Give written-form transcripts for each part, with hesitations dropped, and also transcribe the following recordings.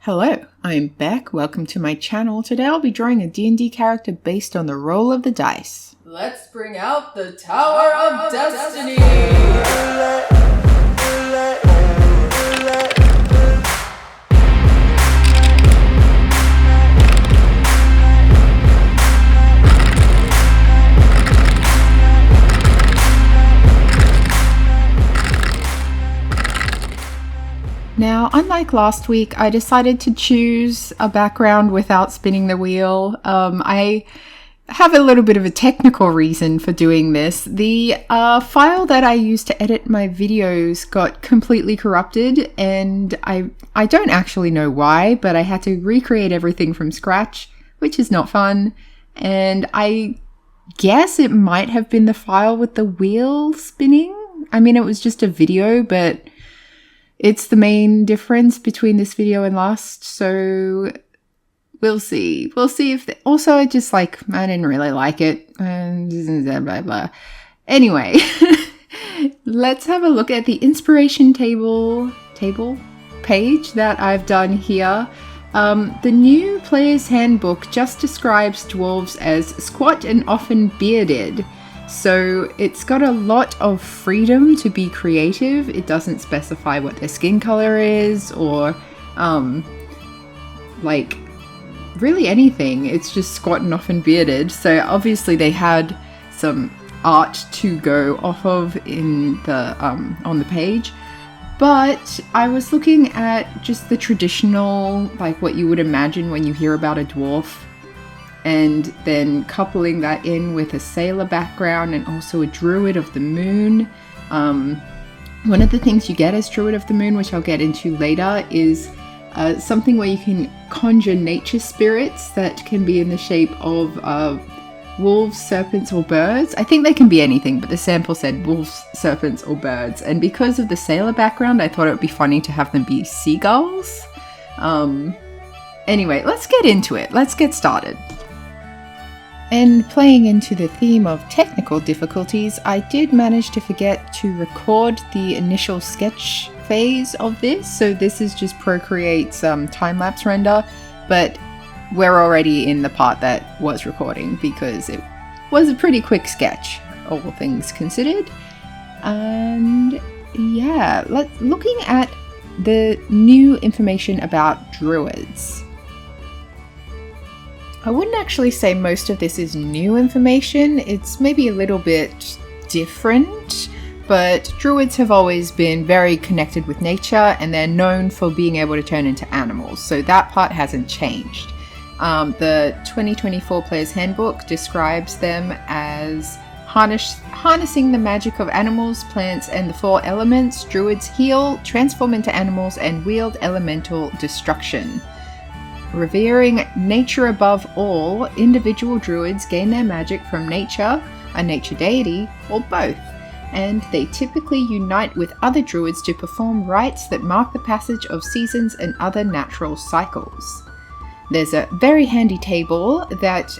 Hello, I'm Beck. Welcome to my channel. Today I'll be drawing a D&D character based on the roll of the dice. Let's bring out the Tower of Destiny! Now, unlike last week, I decided to choose a background without spinning the wheel. I have a little bit of a technical reason for doing this. The file that I used to edit my videos got completely corrupted, and I don't actually know why, but I had to recreate everything from scratch, which is not fun. And I guess it might have been the file with the wheel spinning. I mean, it was just a video, but it's the main difference between this video and last, so we'll see. We'll see if... Also, I didn't really like it. Blah, blah, blah. Anyway, let's have a look at the inspiration table page that I've done here. The new player's handbook just describes dwarves as squat and often bearded. So it's got a lot of freedom to be creative. It doesn't specify what their skin color is or really anything. It's just squat and often bearded. So obviously they had some art to go off of in the on the page. But I was looking at just the traditional, like what you would imagine when you hear about a dwarf, and then coupling that in with a sailor background and also a Druid of the Moon. One of the things you get as Druid of the Moon, which I'll get into later, is something where you can conjure nature spirits that can be in the shape of wolves, serpents, or birds. I think they can be anything, but the sample said wolves, serpents, or birds. And because of the sailor background, I thought it would be funny to have them be seagulls. Anyway, let's get into it. Let's get started. And playing into the theme of technical difficulties, I did manage to forget to record the initial sketch phase of this. So this is just Procreate's time-lapse render, but we're already in the part that was recording because it was a pretty quick sketch, all things considered. And yeah, looking at the new information about druids. I wouldn't actually say most of this is new information. It's maybe a little bit different, but druids have always been very connected with nature and they're known for being able to turn into animals. So that part hasn't changed. The 2024 Player's Handbook describes them as harnessing the magic of animals, plants, and the four elements. Druids heal, transform into animals, and wield elemental destruction. Revering nature above all, individual druids gain their magic from nature, a nature deity, or both, and they typically unite with other druids to perform rites that mark the passage of seasons and other natural cycles. There's a very handy table that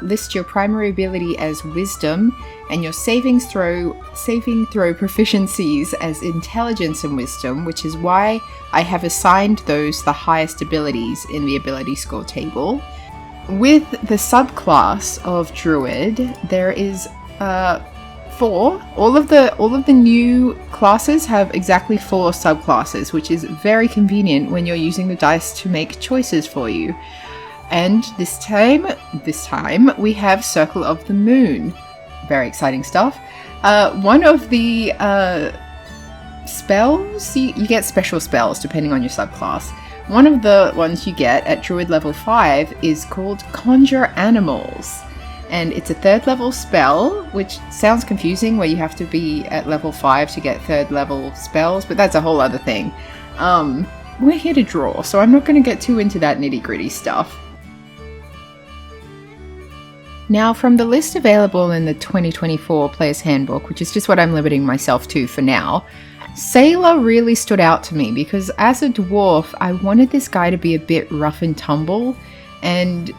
lists your primary ability as wisdom and your saving throw proficiencies as intelligence and wisdom, which is why I have assigned those the highest abilities in the ability score table. With the subclass of druid, there is 4. All of the new classes have exactly 4 subclasses, which is very convenient when you're using the dice to make choices for you. And this time we have Circle of the Moon. Very exciting stuff. One of the spells, you get special spells depending on your subclass. One of the ones you get at Druid level 5 is called Conjure Animals. And it's a 3rd level spell, which sounds confusing where you have to be at level 5 to get 3rd level spells, but that's a whole other thing. We're here to draw, so I'm not going to get too into that nitty-gritty stuff. Now, from the list available in the 2024 Player's Handbook, which is just what I'm limiting myself to for now, Sailor really stood out to me because as a dwarf, I wanted this guy to be a bit rough and tumble, and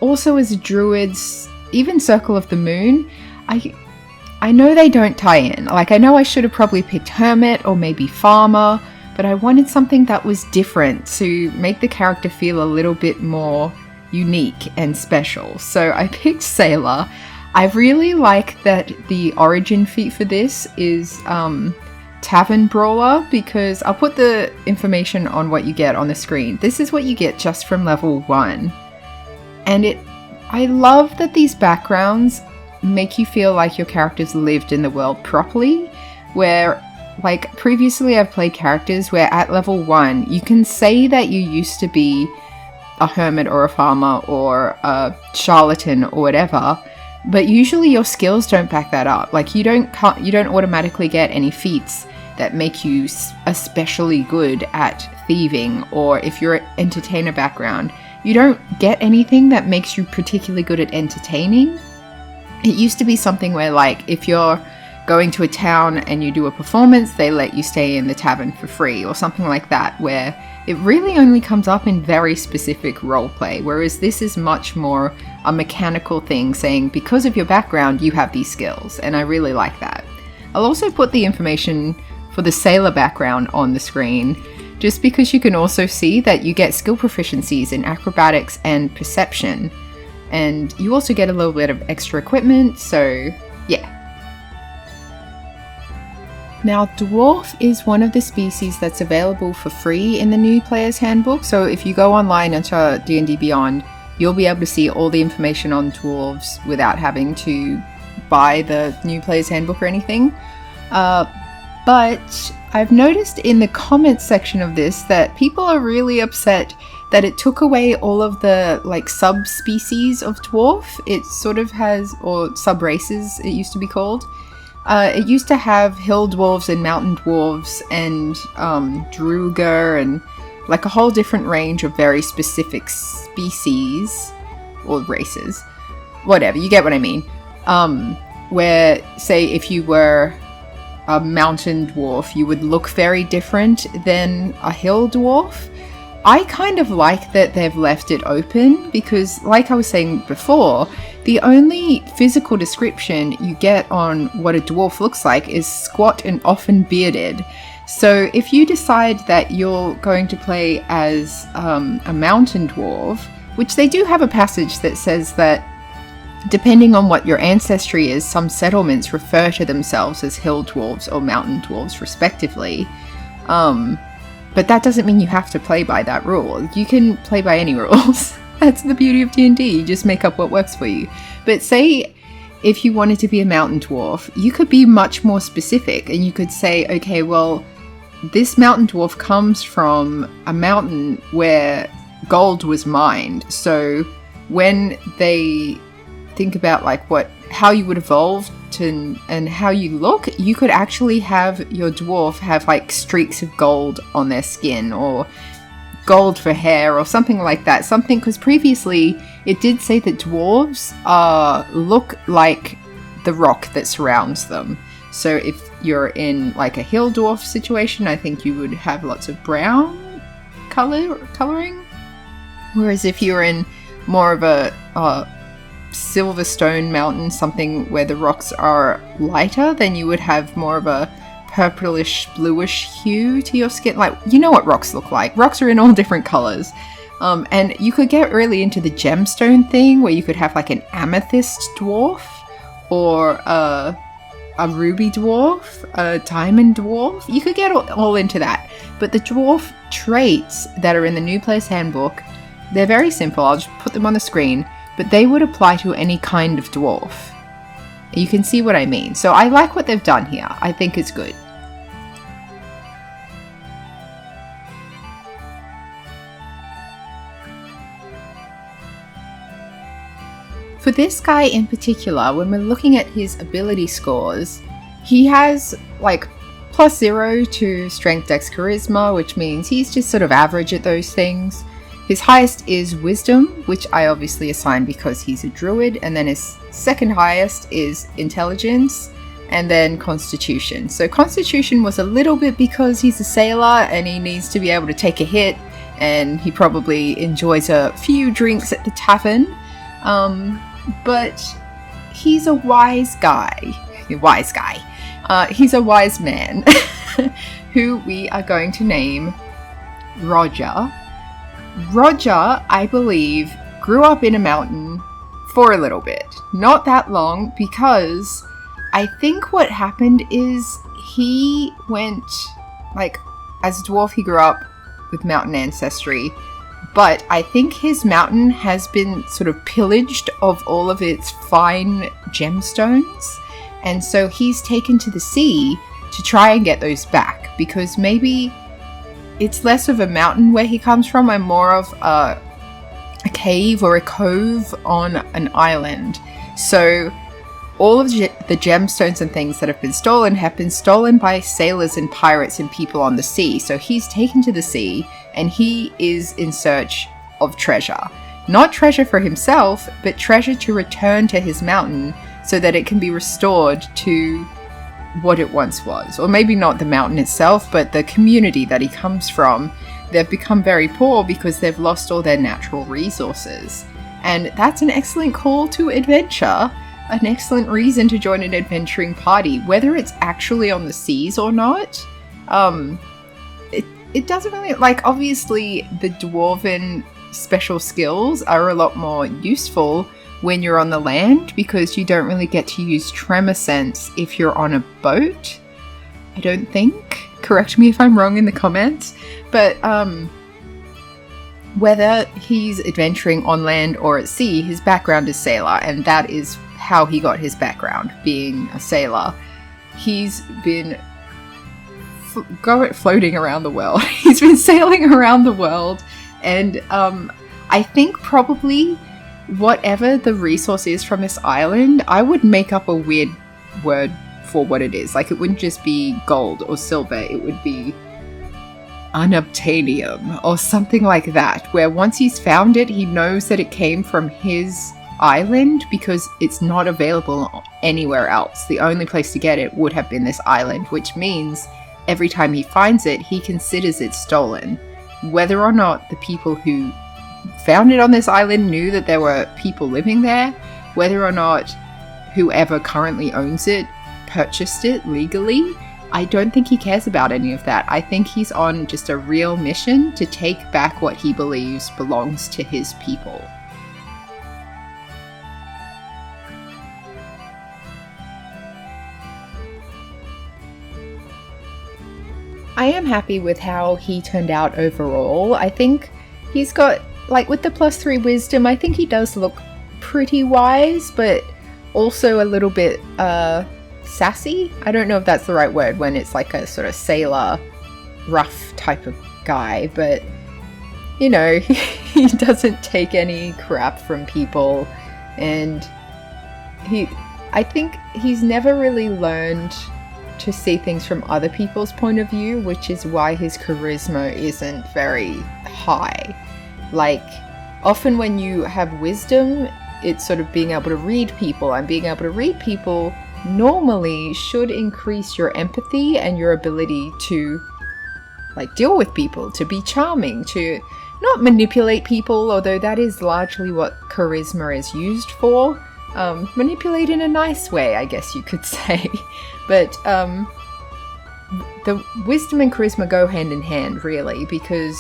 also as a druid's, even Circle of the Moon, I know they don't tie in. Like, I know I should have probably picked Hermit or maybe Farmer, but I wanted something that was different to make the character feel a little bit more unique and special. So I picked Sailor. I really like that the origin feat for this is Tavern Brawler, because I'll put the information on what you get on the screen. This is what you get just from level 1. And I love that these backgrounds make you feel like your characters lived in the world properly, where like previously I've played characters where at level 1 you can say that you used to be a hermit or a farmer or a charlatan or whatever, but usually your skills don't back that up. Like you don't automatically get any feats that make you especially good at thieving, or if you're an entertainer background, you don't get anything that makes you particularly good at entertaining. It used to be something where like if you're going to a town and you do a performance, they let you stay in the tavern for free or something like that, where it really only comes up in very specific roleplay, whereas this is much more a mechanical thing saying because of your background you have these skills, and I really like that. I'll also put the information for the Sailor background on the screen, just because you can also see that you get skill proficiencies in acrobatics and perception, and you also get a little bit of extra equipment, so yeah. Now, Dwarf is one of the species that's available for free in the New Player's Handbook, so if you go online into D&D Beyond, you'll be able to see all the information on dwarves without having to buy the New Player's Handbook or anything. But I've noticed in the comments section of this that people are really upset that it took away all of the like subspecies of dwarf. It sort of has, or sub-races it used to be called. It used to have hill dwarves and mountain dwarves and Druid and like a whole different range of very specific species or races. Whatever, you get what I mean. Where, say, if you were a mountain dwarf, you would look very different than a hill dwarf. I kind of like that they've left it open because, like I was saying before, the only physical description you get on what a dwarf looks like is squat and often bearded. So if you decide that you're going to play as a mountain dwarf, which they do have a passage that says that depending on what your ancestry is, some settlements refer to themselves as hill dwarves or mountain dwarves respectively. But that doesn't mean you have to play by that rule. You can play by any rules. That's the beauty of D&D. You just make up what works for you. But say if you wanted to be a mountain dwarf, you could be much more specific and you could say, okay, well, this mountain dwarf comes from a mountain where gold was mined. So when they think about like how you would evolve and how you look, you could actually have your dwarf have like streaks of gold on their skin or gold for hair or something like that. Something, because previously it did say that dwarves look like the rock that surrounds them. So if you're in like a hill dwarf situation, I think you would have lots of brown coloring. Whereas if you're in more of a Silverstone mountain, something where the rocks are lighter, then you would have more of a purplish bluish hue to your skin. Like, you know what rocks look like. Rocks are in all different colors. And you could get really into the gemstone thing where you could have like an amethyst dwarf or a ruby dwarf, a diamond dwarf. You could get all into that. But the dwarf traits that are in the New Player's Handbook, they're very simple. I'll just put them on the screen. But they would apply to any kind of dwarf. You can see what I mean. So I like what they've done here. I think it's good. For this guy in particular, when we're looking at his ability scores, he has like +0 to strength, dex, charisma, which means he's just sort of average at those things. His highest is wisdom, which I obviously assign because he's a druid, and then his second highest is intelligence, and then constitution. So constitution was a little bit because he's a sailor and he needs to be able to take a hit, and he probably enjoys a few drinks at the tavern. But he's a wise guy. He's a wise man who we are going to name Roger. Roger, I believe, grew up in a mountain for a little bit. Not that long, because I think what happened is he went, like, as a dwarf, he grew up with mountain ancestry, but I think his mountain has been sort of pillaged of all of its fine gemstones, and so he's taken to the sea to try and get those back, because maybe it's less of a mountain where he comes from and more of a cave or a cove on an island. So all of the gemstones and things that have been stolen by sailors and pirates and people on the sea. So he's taken to the sea and he is in search of treasure. Not treasure for himself, but treasure to return to his mountain so that it can be restored to what it once was. Or maybe not the mountain itself, but the community that he comes from. They've become very poor because they've lost all their natural resources. And that's an excellent call to adventure, an excellent reason to join an adventuring party, whether it's actually on the seas or not. It doesn't really, like, obviously the dwarven special skills are a lot more useful when you're on the land, because you don't really get to use tremor sense if you're on a boat, I don't think. Correct me if I'm wrong in the comments. But whether he's adventuring on land or at sea, his background is sailor, and that is how he got his background, being a sailor. He's been floating around the world. He's been sailing around the world, and I think probably whatever the resource is from this island, I would make up a weird word for what it is. Like, it wouldn't just be gold or silver, it would be unobtainium or something like that, where once he's found it, he knows that it came from his island because it's not available anywhere else. The only place to get it would have been this island, which means every time he finds it, he considers it stolen. Whether or not the people who found it on this island knew that there were people living there, whether or not whoever currently owns it purchased it legally, I don't think he cares about any of that. I think he's on just a real mission to take back what he believes belongs to his people. I am happy with how he turned out overall. I think he's got, like, with the +3 wisdom, I think he does look pretty wise, but also a little bit sassy. I don't know if that's the right word when it's like a sort of sailor, rough type of guy, but you know, he doesn't take any crap from people, and I think he's never really learned to see things from other people's point of view, which is why his charisma isn't very high. Like, often when you have wisdom, it's sort of being able to read people, and being able to read people normally should increase your empathy and your ability to, like, deal with people, to be charming, to not manipulate people, although that is largely what charisma is used for. Manipulate in a nice way, I guess you could say. But the wisdom and charisma go hand in hand, really, because,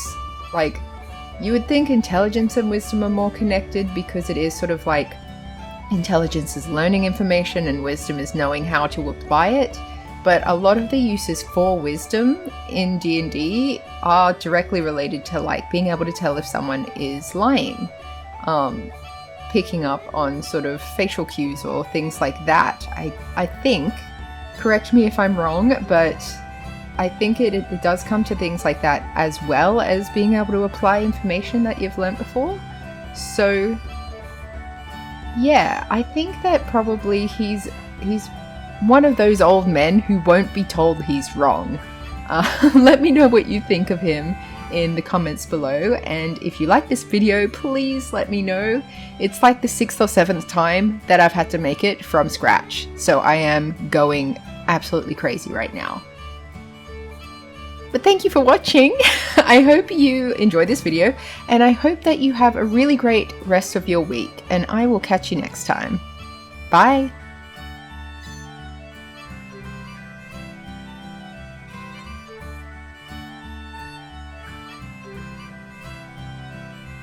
like, you would think intelligence and wisdom are more connected, because it is sort of like intelligence is learning information and wisdom is knowing how to apply it. But a lot of the uses for wisdom in D&D are directly related to, like, being able to tell if someone is lying, picking up on sort of facial cues or things like that. I think, correct me if I'm wrong, but I think it does come to things like that, as well as being able to apply information that you've learnt before. So yeah, I think that probably he's one of those old men who won't be told he's wrong. Let me know what you think of him in the comments below, and if you like this video, please let me know. It's like the 6th or 7th time that I've had to make it from scratch, so I am going absolutely crazy right now. But thank you for watching. I hope you enjoyed this video, and I hope that you have a really great rest of your week, and I will catch you next time. Bye!